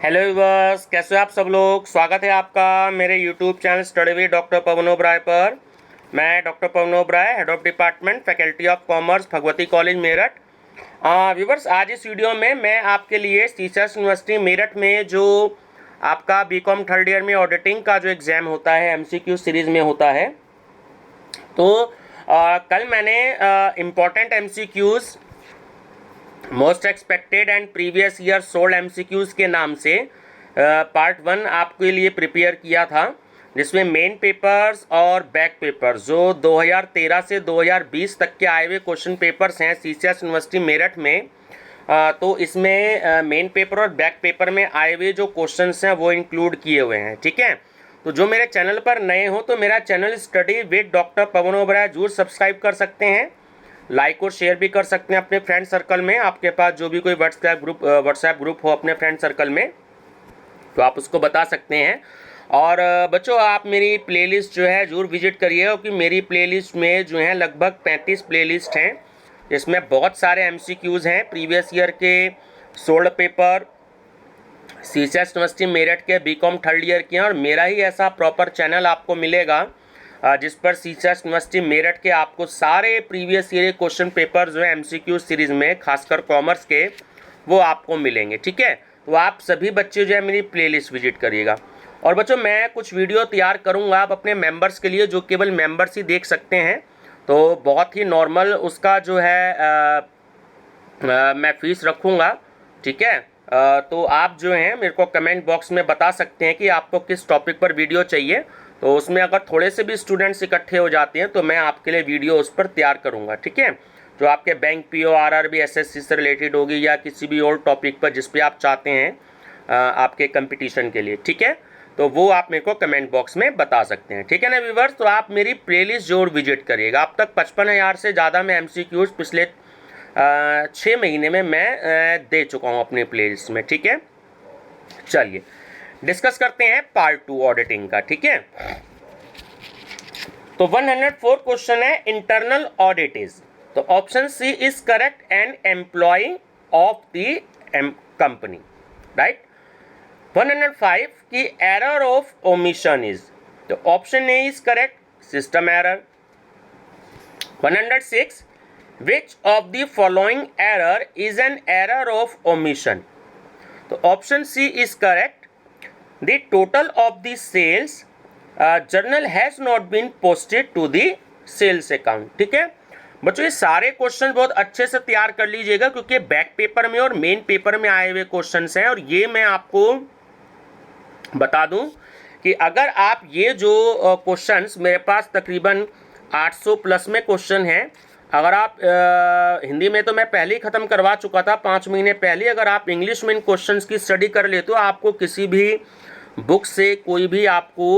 Hello viewers, कैसे हो आप सब लोग। स्वागत है आपका मेरे YouTube channel study with doctor Pavan Oberoi पर। मैं doctor Pavan Oberoi, head of department faculty of commerce, Bhagwati college Meerut. Viewers, आज इस वीडियो में मैं आपके लिए टीचर्स यूनिवर्सिटी मेरठ में जो आपका बीकॉम थर्ड ईयर में ऑडिटिंग का जो एग्ज़ाम होता है एमसीक्यू सीरीज़ में होता है, तो कल मैंने important MCQs, most expected and previous year sold MCQs के नाम से पार्ट 1 आपके लिए प्रिपेयर किया था, जिसमें मेन पेपर्स और बैक पेपर्स जो 2013 से 2020 तक के आए हुए क्वेश्चन पेपर्स हैं सीसीएस यूनिवर्सिटी मेरठ में। तो इसमें मेन पेपर और बैक पेपर में आए हुए जो क्वेश्चंस हैं वो इंक्लूड किए हुए हैं। ठीक है, तो जो मेरे चैनल पर नए हो तो मेरा channel study with doctor Pavan Oberoi जरूर सब्सक्राइब कर सकते हैं, लाइक और शेयर भी कर सकते हैं अपने फ्रेंड सर्कल में। आपके पास जो भी कोई व्हाट्सएप ग्रुप हो अपने फ्रेंड सर्कल में, तो आप उसको बता सकते हैं। और बच्चों, आप मेरी प्लेलिस्ट जो है ज़रूर विजिट करिए, क्योंकि मेरी प्लेलिस्ट में जो है लगभग 35 प्लेलिस्ट हैं, जिसमें बहुत सारे एमसीक्यूज़ हैं प्रीवियस ईयर के solved paper CCS university Meerut के बीकॉम थर्ड ईयर के हैं। और मेरा ही ऐसा प्रॉपर चैनल आपको मिलेगा जिस पर सीसीएस यूनिवर्सिटी मेरठ के आपको सारे प्रीवियस ईयर क्वेश्चन पेपर जो है एमसीक्यू सीरीज़ में, खासकर कॉमर्स के, वो आपको मिलेंगे। ठीक है, तो आप सभी बच्चे जो है मेरी प्लेलिस्ट विजिट करिएगा। और बच्चों, मैं कुछ वीडियो तैयार करूँगा आप अपने मेंबर्स के लिए, जो केवल मेंबर्स ही देख सकते हैं। तो बहुत ही नॉर्मल उसका जो है मैं फीस रखूँगा। ठीक है, तो आप जो हैं मेरे को कमेंट बॉक्स में बता सकते हैं कि आपको किस टॉपिक पर वीडियो चाहिए। तो उसमें अगर थोड़े से भी स्टूडेंट्स इकट्ठे हो जाते हैं तो मैं आपके लिए वीडियो उस पर तैयार करूंगा। ठीक है, जो आपके बैंक पीओ आरआरबी एसएससी से रिलेटेड होगी, या किसी भी और टॉपिक पर जिस पे आप चाहते हैं आपके कंपटीशन के लिए। ठीक है, तो वो आप मेरे को कमेंट बॉक्स में बता सकते हैं। ठीक है ना व्यूअर्स, तो आप मेरी प्लेलिस्ट जरूर विजिट करिएगा। अब तक 55,000 से ज़्यादा में एमसीक्यूज पिछले 6 महीने में मैं दे चुका हूँ अपनी प्लेलिस्ट में। ठीक है, चलिए डिस्कस करते हैं पार्ट 2 ऑडिटिंग का। ठीक है, तो 104 क्वेश्चन है इंटरनल ऑडिट इज, तो option C is correct and employ of the company, right. 105 की एरर ऑफ ओमिशन इज, तो option A is correct, system error. 106 which of the following error is an error of omission, तो option C is correct, the total of the sales journal has not been posted to the sales account। ठीक है बच्चों, ये सारे question बहुत अच्छे से तैयार कर लीजिएगा, क्योंकि बैक पेपर में और मेन पेपर में आए हुए क्वेश्चंस हैं। और ये मैं आपको बता दूं कि अगर आप ये जो क्वेश्चंस, मेरे पास तकरीबन 800 प्लस में क्वेश्चन हैं, अगर आप हिंदी में तो मैं पहले ही ख़त्म करवा चुका था 5 महीने पहले, अगर आप इंग्लिश में इन क्वेश्चंस की स्टडी कर ले तो आपको किसी भी बुक से कोई भी आपको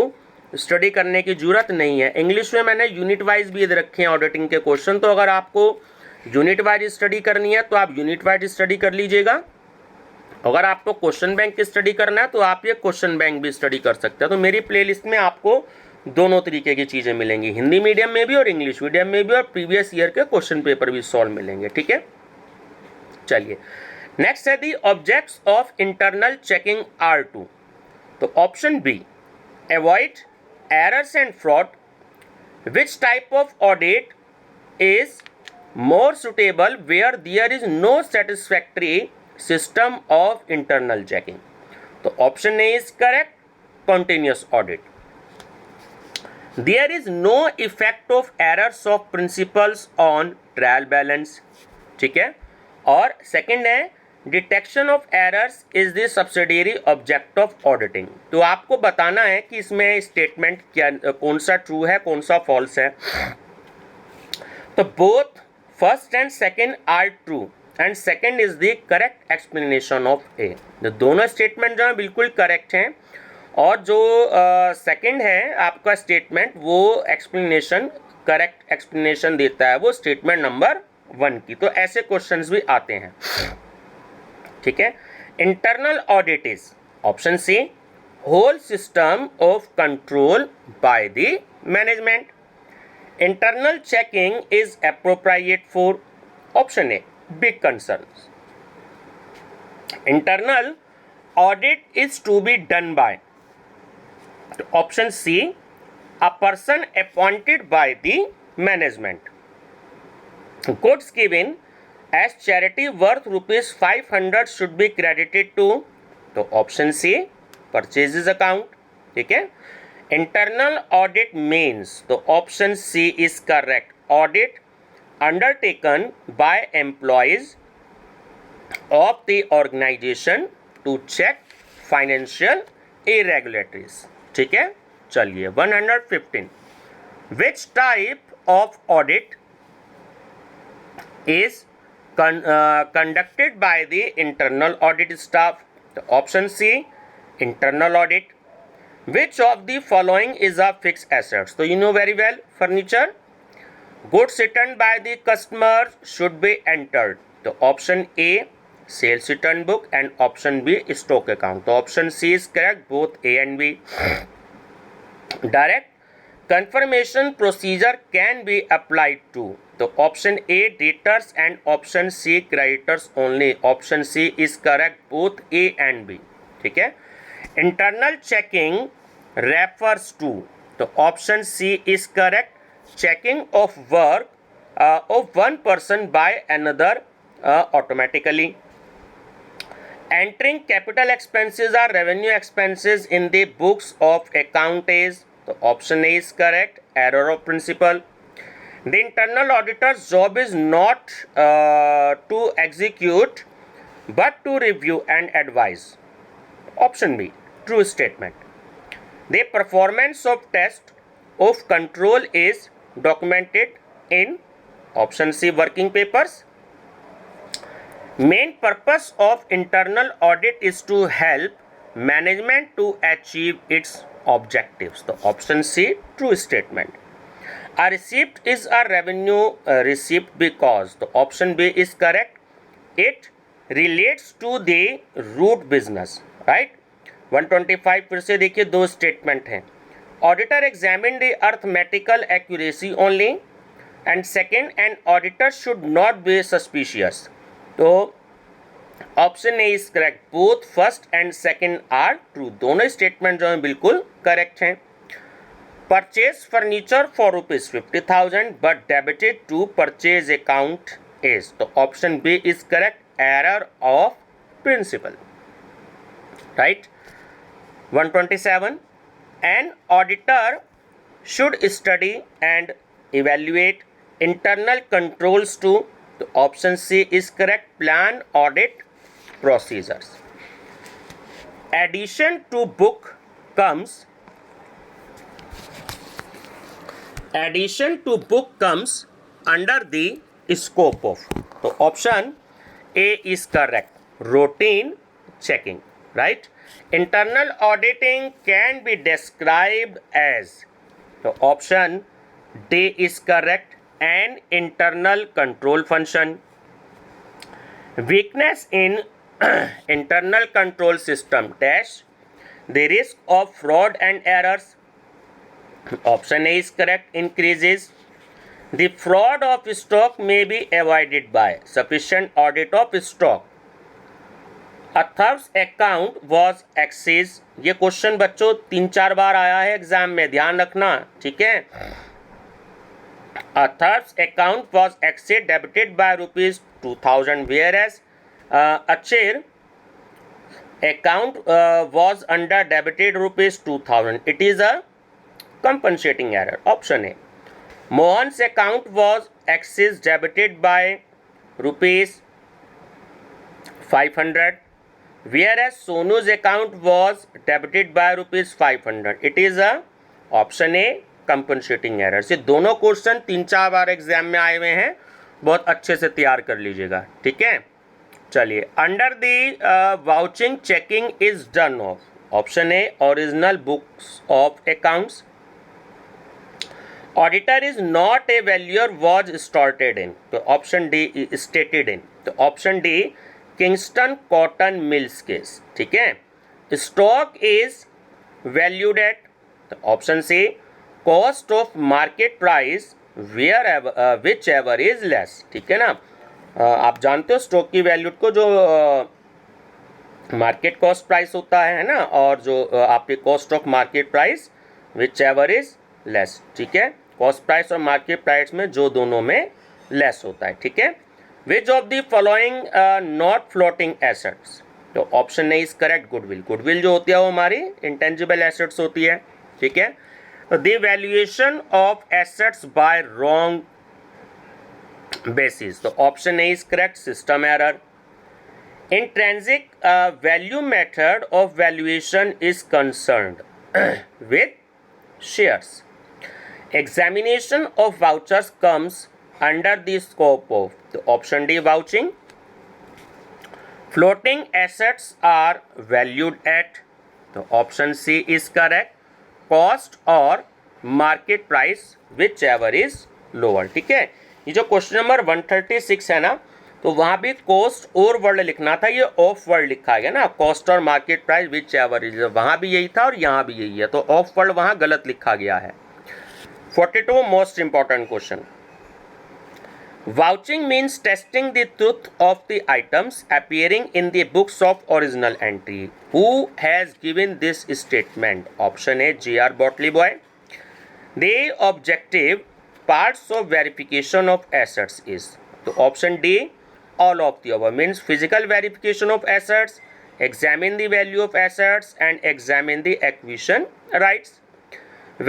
स्टडी करने की ज़रूरत नहीं है। इंग्लिश में मैंने यूनिट वाइज भी दे रखे हैं ऑडिटिंग के क्वेश्चन, तो अगर आपको यूनिट वाइज स्टडी करनी है तो आप यूनिट वाइज स्टडी कर लीजिएगा। अगर आपको क्वेश्चन बैंक की स्टडी करना है तो आप ये क्वेश्चन बैंक भी स्टडी कर सकते हैं। तो मेरी प्लेलिस्ट में आपको दोनों तरीके की चीज़ें मिलेंगी, हिंदी मीडियम में भी और इंग्लिश मीडियम में भी, और प्रीवियस ईयर के क्वेश्चन पेपर भी सॉल्व मिलेंगे। ठीक है, चलिए नेक्स्ट है the objects of internal checking are 2, तो option B avoid errors and fraud, which type of audit is more suitable where there is no satisfactory system of internal checking, तो option A is correct, continuous audit. There is no effect of errors of principles on trial balance। ठीक है, और second है detection of errors is the subsidiary object of auditing, तो आपको बताना है कि इसमें स्टेटमेंट क्या, कौन सा ट्रू है कौन सा फॉल्स है। तो both first and second are true and second is the correct explanation of A, दोनों स्टेटमेंट जो है बिल्कुल करेक्ट हैं, और जो सेकंड है आपका स्टेटमेंट वो एक्सप्लेनेशन, करेक्ट एक्सप्लेनेशन देता है वो स्टेटमेंट नंबर 1 की। तो ऐसे क्वेश्चंस भी आते हैं। ठीक है, internal audit is, option C whole system of control by the management. Internal checking is appropriate for, option A big concerns. Internal audit is to be done by? Option C, a person appointed by the management. Goods given as charity worth rupees 500 should be credited to, तो option C purchases account. ठीक है. Internal audit means, तो option C is correct. Audit undertaken by employees of the organisation to check financial irregularities. ठीक है. चलिए 115. Which type of audit is conducted by the internal audit staff? The option C, internal audit. Which of the following is a fixed assets? So you know very well, furniture. Goods returned by the customer should be entered. The option A, sales return book, and option B, stock account. The option C is correct, both A and B. Direct confirmation procedure can be applied to, तो option A debtors and option C creditors only. Option C is correct, both A and B. ठीक है. Internal checking refers to, तो option C is correct. Checking of work of one person by another automatically. Entering capital expenses or revenue expenses in the books of account is, तो option A is correct. Error of principle. The internal auditor's job is not to execute but to review and advise. Option B, true statement. The performance of test of control is documented in, option C, working papers. Main purpose of internal audit is to help management to achieve its objectives. So option C, true statement. A receipt is a revenue receipt because, the option B is correct. It relates to the root business, right? 125 फिर से देखिए, दो statement हैं. Auditor examine the arithmetical accuracy only, and second, and auditor should not be suspicious. तो option A is correct, both first and second are true. दोनों statement जो हैं बिल्कुल करेक्ट हैं. Purchase furniture for rupees 50,000 but debited to purchase account is, तो option B is correct. Error of principle, right? 127. An auditor should study and evaluate internal controls to, the option C is correct. Plan audit procedures. Addition to book comes under the scope of, so option A is correct. Routine checking, right? Internal auditing can be described as, so option D is correct. An internal control function. Weakness in internal control system dash the risk of fraud and errors. Option A is correct. Increases. The fraud of stock may be avoided by sufficient audit of stock. A thief's account was accessed. ये question बच्चों 3-4 बार आया है exam में, ध्यान रखना. ठीक है. A thief's account was accessed debited by rupees 2,000, whereas a chair account was under debited rupees 2,000. It is a compensating error. Option A. Mohan's account was accessed debited by rupees 500, whereas Sonu's account was debited by rupees 500. It is a option A, compensating error. ये दोनों question 3-4 बार exam में आए हुए हैं, बहुत अच्छे से तैयार कर लीजिएगा. ठीक है. चलिए, under the vouching checking is done of, option A, original books of accounts. Auditor is not a valuer was started in, तो ऑप्शन डी stated in, तो option D Kingston cotton mills case. ठीक है. Stock is valued at, तो option C cost of market price whichever is less. ठीक है ना. आप जानते हो स्टॉक की वैल्यूड को जो मार्केट कॉस्ट प्राइस होता है ना, और जो आपके cost of market price whichever is less, ठीक है, कॉस्ट प्राइस और मार्केट प्राइस में जो दोनों में लेस होता है, ठीक है। Which of the following not floating assets, तो option A is correct goodwill. Goodwill जो होती है वो हमारी इंटेंजिबल एसेट्स होती है, ठीक है। The valuation of assets by wrong basis, तो option A is correct, system error. Intrinsic value method of valuation is concerned with shares. Examination of vouchers comes under the scope of the option D, vouching. Floating assets are valued at the option C is correct, cost or market price whichever is lower, ठीक है। ये जो question number 136 है ना, तो वहाँ भी cost और वर्ड लिखना था, ये ऑफ वर्ड लिखा गया ना, कॉस्ट और market price whichever is, वहाँ भी यही था और यहाँ भी यही है, तो ऑफ वर्ड वहाँ गलत लिखा गया है। 42 most important question, vouching means testing the truth of the items appearing in the books of original entry. Who has given this statement, option A J.R. Botley Boy। The objective parts of verification of assets is, तो option D all of the above, means physical verification of assets, examine the value of assets and examine the acquisition rights.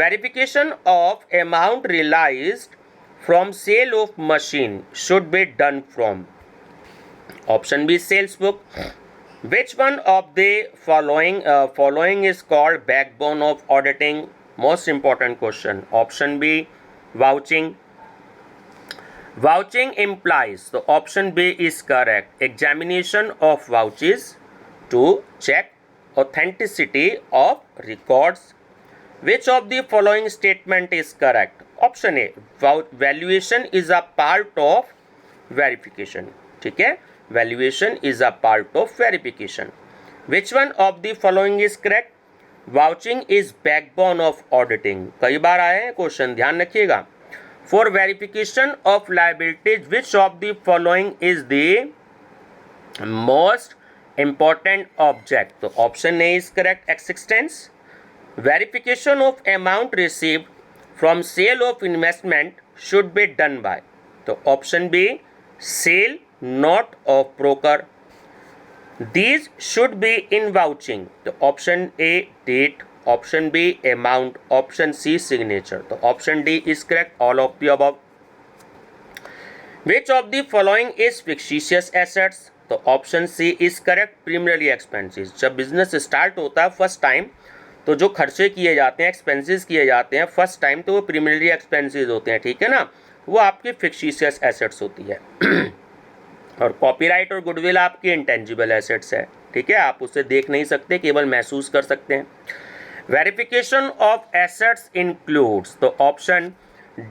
Verification of amount realized from sale of machine should be done from, option B sales book. Which one of the following is called backbone of auditing, most important question, option B vouching. Vouching implies, so option B is correct, examination of vouchers to check authenticity of records. Which of the following statement is correct, option A valuation is a part of verification, ठीक है, valuation is a part of verification. Which one of the following is correct, vouching is backbone of auditing, कई बार आए हैं question, ध्यान रखिएगा। For verification of liabilities, which of the following is the most important object, so option A is correct, existence. Verification of amount received from sale of investment should be done by, so option B sale, not of broker. These should be in vouching, so option A date, option B amount, option C signature, तो option D is correct, all of the above. Which of the following is fictitious assets, तो option C is correct, primarily expenses। जब business start होता है first time, तो जो खर्चे किए जाते हैं, एक्सपेंसेस किए जाते हैं फर्स्ट टाइम, तो वो primarily expenses होते हैं, ठीक है ना, वो आपके fictitious assets होती है। और कॉपीराइट और गुडविल आपकी इंटेंजिबल एसेट्स है, ठीक है, आप उसे देख नहीं सकते, केवल महसूस कर सकते हैं। वेरिफिकेशन ऑफ एसेट्स इंक्लूड्स, तो option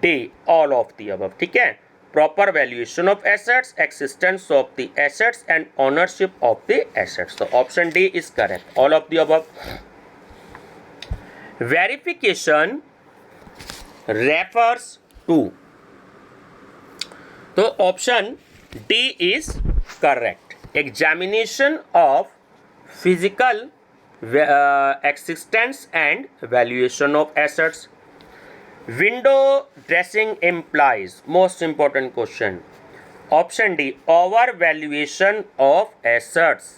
D all of the above, ठीक है, proper valuation of assets, existence of the assets and ownership of the assets, तो option D is correct, all of the above. Verification refers to, तो option D is correct, examination of physical existence and valuation of assets. Window dressing implies, most important question, option D overvaluation of assets.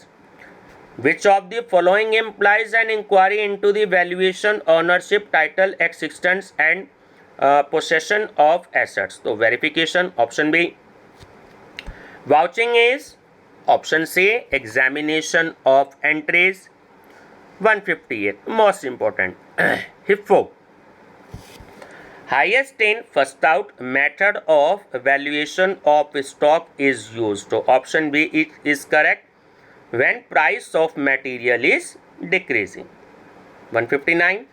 Which of the following implies an inquiry into the valuation, ownership, title, existence and possession of assets, so verification, option B. Vouching is option C examination of entries. 158 most important, HIFO, highest in first out method of valuation of stock is used, so option B is correct when price of material is decreasing. 159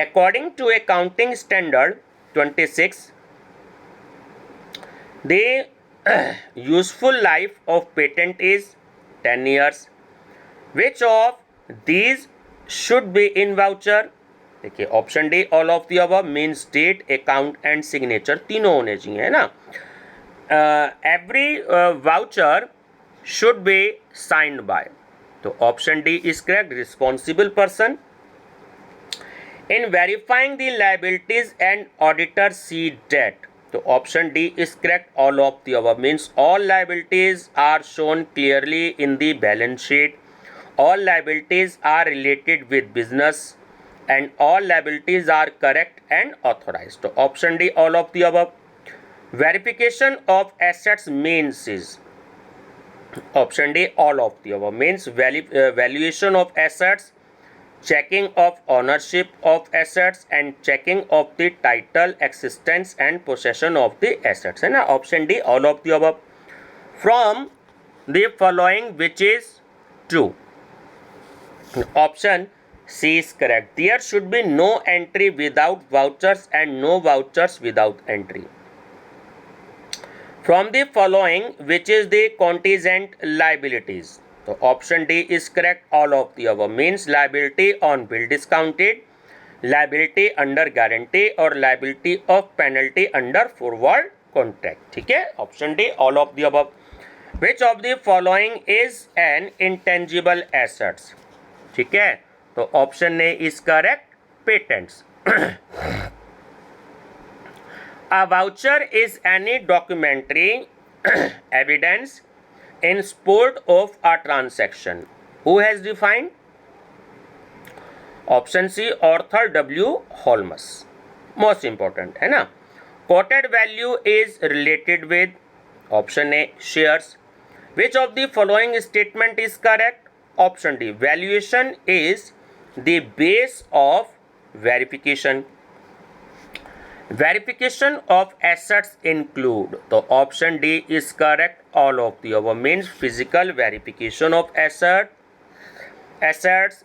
according to accounting standard 26, the useful life of patent is 10 years. Which of these should be in voucher, देखिए option D all of the above, means date, account and signature तीनों होने चाहिए, है ना। Every voucher should be signed by, तो option D is correct, responsible person. In verifying the liabilities and auditor see date, तो option D is correct, all of the above. Means all liabilities are shown clearly in the balance sheet, all liabilities are related with business, and all liabilities are correct and authorized. So option D, all of the above. Verification of assets means is option D, all of the above. Means valuation of assets, checking of ownership of assets, and checking of the title, existence and possession of the assets. है ना, option D, all of the above. From the following which is true? Option C is correct. There should be no entry without vouchers and no vouchers without entry. From the following, which is the contingent liabilities? So option D is correct, all of the above. Means liability on bill discounted, liability under guarantee or liability of penalty under forward contract. ठीक है, option D, all of the above. Which of the following is an intangible assets? ठीक है, तो option A is correct, patents. A voucher is any documentary evidence in support of a transaction. Who has defined? Option C, author W. Holmes. Most important है ना. Quoted value is related with option A, shares. Which of the following statement is correct? Option D, valuation is the base of verification. Verification of assets include, so option D is correct, all of the above. Means physical verification of assets,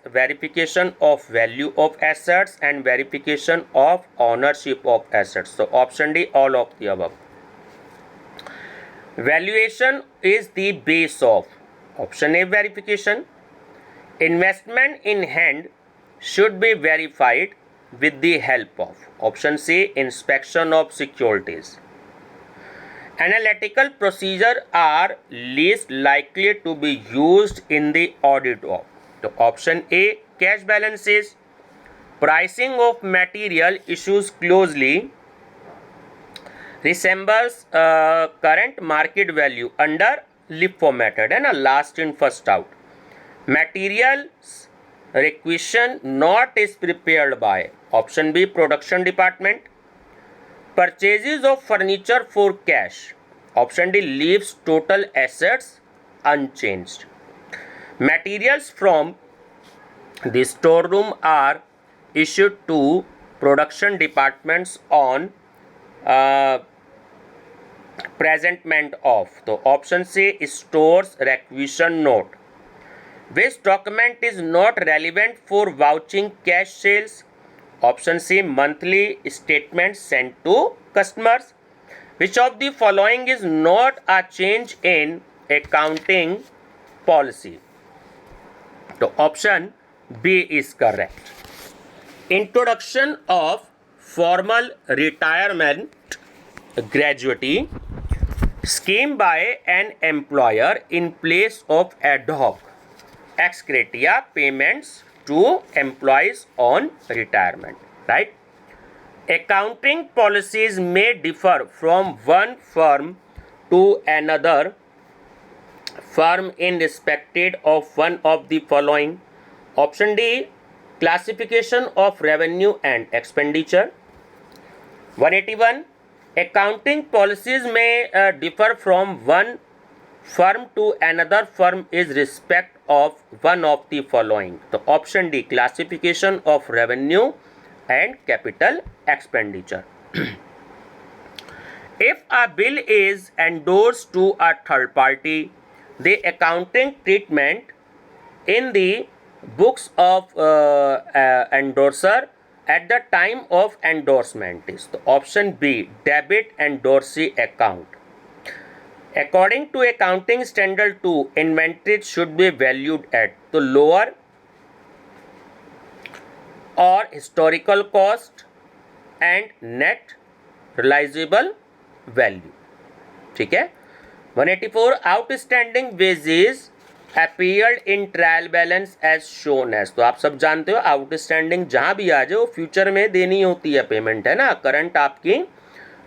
verification of value of assets, and verification of ownership of assets. So option D, all of the above. Valuation is the base of, option A, verification. Investment in hand should be verified with the help of, option C, inspection of securities. Analytical procedures are least likely to be used in the audit of, so option A, cash balances. Pricing of material issues closely resembles current market value under LIFO method, है ना, last in first out. Materials requisition not is prepared by, option B, production department. Purchases of furniture for cash, option D, leaves total assets unchanged. Materials from the storeroom are issued to production departments on presentment of, so option C, stores requisition note. Which document is not relevant for vouching cash sales? Option C, monthly statement sent to customers. Which of the following is not a change in accounting policy? So option B is correct. Introduction of formal retirement gratuity scheme by an employer in place of ad hoc ex gratia payments to employees on retirement, right? Accounting policies may differ from one firm to another firm in respect of one of the following. Option D, classification of revenue and expenditure. 181, accounting policies may differ from one firm to another firm is respect of one of the following. So option D, classification of revenue and capital expenditure. If a bill is endorsed to a third party, the accounting treatment in the books of endorser at the time of endorsement is, the option B, debit endorsee account. According to accounting standard 2, inventories should be valued at the lower or historical cost and net realizable value. ठीक है. 184, outstanding wages appeared in trial balance as shown as, तो आप सब जानते हो outstanding जहां भी आ जाए वो फ्यूचर में देनी होती है पेमेंट, है ना। करंट आपकी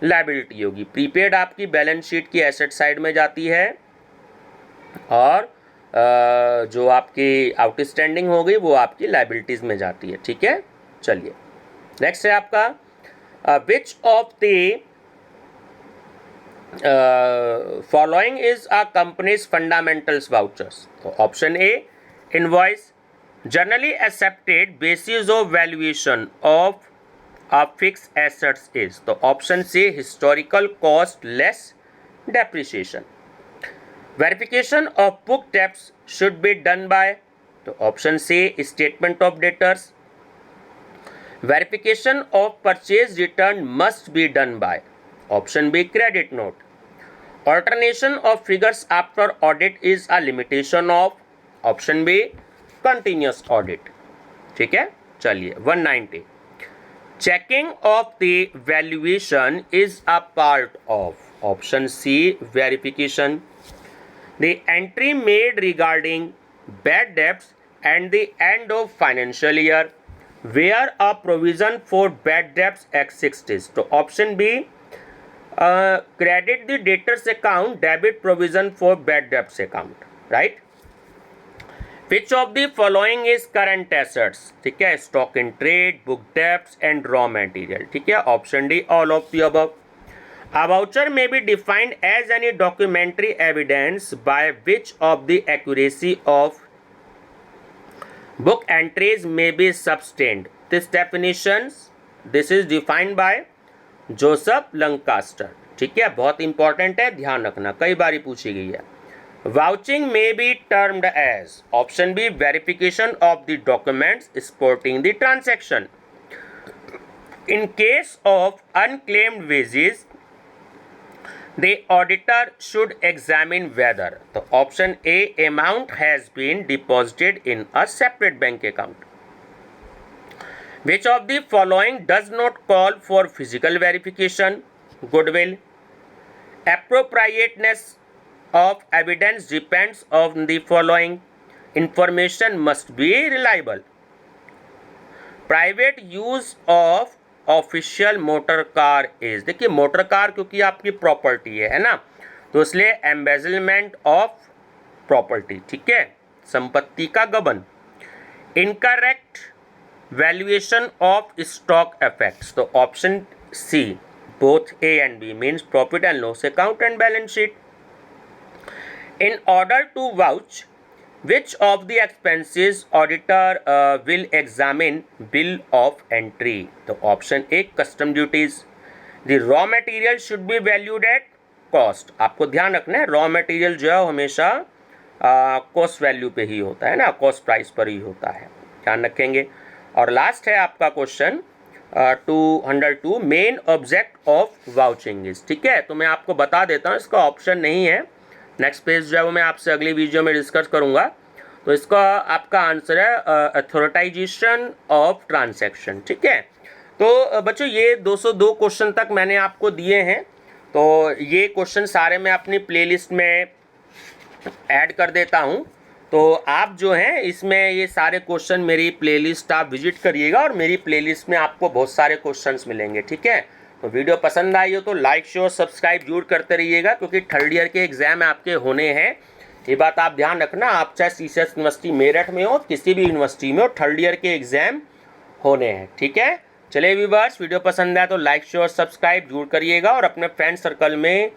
लायबिलिटी होगी, प्रीपेड आपकी बैलेंस शीट की एसेट साइड में जाती है और जो आपकी आउटस्टैंडिंग हो गई वो आपकी लायबिलिटीज में जाती है, ठीक है। चलिए नेक्स्ट है आपका which of the following is a companies fundamentals vouchers, तो option A invoice, generally accepted basis of valuation of a fix assets is, तो option C historical cost less depreciation, verification of book debts should be done by, तो option C statement of debtors, verification of purchase return must be done by, option B credit note, alternation of figures after audit is a limitation of, option B continuous audit, ठीक है। चलिए 190, checking of the valuation is a part of, option C verification, the entry made regarding bad debts and the end of financial year where a provision for bad debts exists, तो option B credit the debtors account debit provision for bad debts account, right। which of the following is current assets, ठीक है, stock in trade, book debts and raw material, ठीक है, option D all of the above। A voucher may be defined as any documentary evidence by which of the accuracy of book entries may be substained. This is defined by Joseph Lancaster, ठीक है, बहुत important है, ध्यान रखना, कई बार पूछी गई है। Vouching may be termed as, option B verification of the documents supporting the transaction. In case of unclaimed wages, the auditor should examine whether, तो option A amount has been deposited in a separate bank account. Which of the following does not call for physical verification? Goodwill. Appropriateness of evidence depends on the following. Information must be reliable. Private use of official motor car is, देखिए motor car क्योंकि आपकी property है ना, तो इसलिए embezzlement of property, ठीक है, संपत्ति का गबन। Incorrect valuation of stock effects, तो option C both A and B means profit and loss account and balance sheet. In order to vouch which of the expenses auditor will examine bill of entry, तो option A custom duties. the raw material should be valued at cost, आपको ध्यान रखना है raw material जो है हमेशा cost value पे ही होता है ना, कॉस्ट प्राइस पर ही होता है, ध्यान रखेंगे। और लास्ट है आपका question 202, main object of vouching is, ठीक है, तो मैं आपको बता देता हूँ इसका ऑप्शन नहीं है, नेक्स्ट पेज जो है वो मैं आपसे अगली वीडियो में डिस्कस करूंगा। तो इसका आपका आंसर है अथॉरिटाइजेशन ऑफ ट्रांजैक्शन, ठीक है। तो बच्चों ये 202 क्वेश्चन तक मैंने आपको दिए हैं, तो ये क्वेश्चन सारे मैं अपनी प्लेलिस्ट में ऐड कर देता हूं, तो आप जो हैं इसमें ये सारे क्वेश्चन मेरी प्लेलिस्ट आप विजिट करिएगा और मेरी प्लेलिस्ट में आपको बहुत सारे क्वेश्चंस मिलेंगे, ठीक है। तो वीडियो पसंद आई हो तो लाइक शेयर सब्सक्राइब जरूर करते रहिएगा, क्योंकि थर्ड ईयर के एग्जाम आपके होने हैं, ये बात आप ध्यान रखना। आप चाहे सीसीएस यूनिवर्सिटी मेरठ में हो, किसी भी यूनिवर्सिटी में हो, थर्ड ईयर के एग्जाम होने हैं, ठीक है। चलिए व्यूअर्स, वीडियो पसंद आया तो लाइक शेयर सब्सक्राइब जरूर करिएगा और अपने फ्रेंड सर्कल में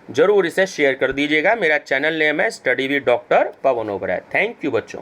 जरूर इसे शेयर कर दीजिएगा। मेरा चैनल नेम है study with doctor Pavan Oberoi. Thank you बच्चों।